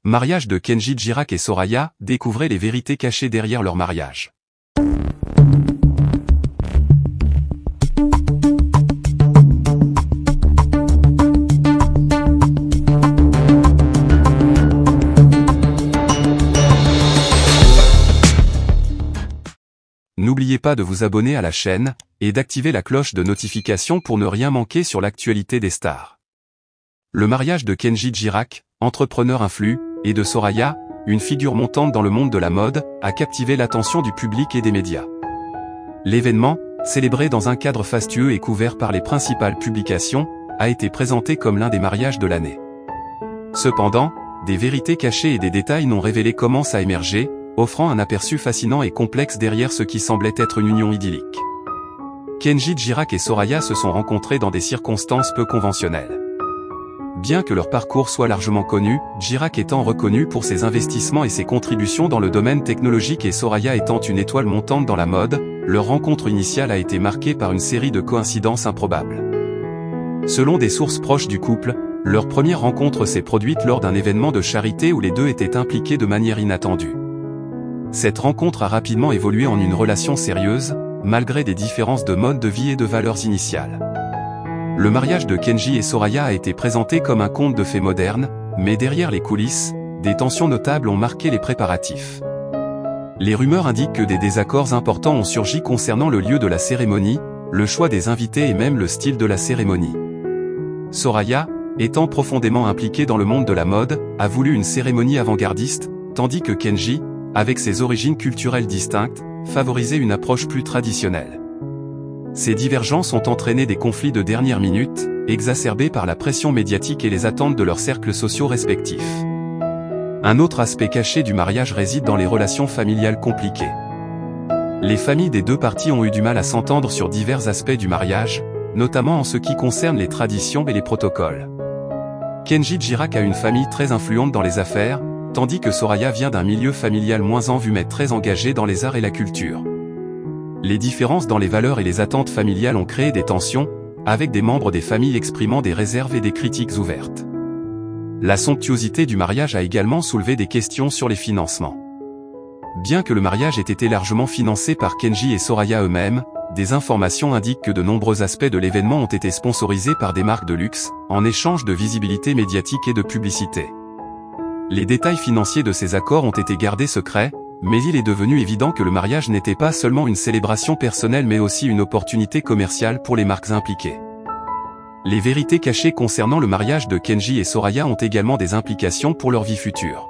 Mariage de Kenji Girac et Soraya, découvrez les vérités cachées derrière leur mariage. N'oubliez pas de vous abonner à la chaîne, et d'activer la cloche de notification pour ne rien manquer sur l'actualité des stars. Le mariage de Kenji Girac, entrepreneur influent, et de Soraya, une figure montante dans le monde de la mode, a captivé l'attention du public et des médias. L'événement, célébré dans un cadre fastueux et couvert par les principales publications, a été présenté comme l'un des mariages de l'année. Cependant, des vérités cachées et des détails non révélés commencent à émerger, offrant un aperçu fascinant et complexe derrière ce qui semblait être une union idyllique. Kenji Girac et Soraya se sont rencontrés dans des circonstances peu conventionnelles. Bien que leur parcours soit largement connu, Girac étant reconnu pour ses investissements et ses contributions dans le domaine technologique et Soraya étant une étoile montante dans la mode, leur rencontre initiale a été marquée par une série de coïncidences improbables. Selon des sources proches du couple, leur première rencontre s'est produite lors d'un événement de charité où les deux étaient impliqués de manière inattendue. Cette rencontre a rapidement évolué en une relation sérieuse, malgré des différences de mode de vie et de valeurs initiales. Le mariage de Kenji et Soraya a été présenté comme un conte de fées moderne, mais derrière les coulisses, des tensions notables ont marqué les préparatifs. Les rumeurs indiquent que des désaccords importants ont surgi concernant le lieu de la cérémonie, le choix des invités et même le style de la cérémonie. Soraya, étant profondément impliquée dans le monde de la mode, a voulu une cérémonie avant-gardiste, tandis que Kenji, avec ses origines culturelles distinctes, favorisait une approche plus traditionnelle. Ces divergences ont entraîné des conflits de dernière minute, exacerbés par la pression médiatique et les attentes de leurs cercles sociaux respectifs. Un autre aspect caché du mariage réside dans les relations familiales compliquées. Les familles des deux parties ont eu du mal à s'entendre sur divers aspects du mariage, notamment en ce qui concerne les traditions et les protocoles. Kenji Girac a une famille très influente dans les affaires, tandis que Soraya vient d'un milieu familial moins en vue mais très engagé dans les arts et la culture. Les différences dans les valeurs et les attentes familiales ont créé des tensions, avec des membres des familles exprimant des réserves et des critiques ouvertes. La somptuosité du mariage a également soulevé des questions sur les financements. Bien que le mariage ait été largement financé par Kenji et Soraya eux-mêmes, des informations indiquent que de nombreux aspects de l'événement ont été sponsorisés par des marques de luxe, en échange de visibilité médiatique et de publicité. Les détails financiers de ces accords ont été gardés secrets, mais il est devenu évident que le mariage n'était pas seulement une célébration personnelle mais aussi une opportunité commerciale pour les marques impliquées. Les vérités cachées concernant le mariage de Kenji et Soraya ont également des implications pour leur vie future.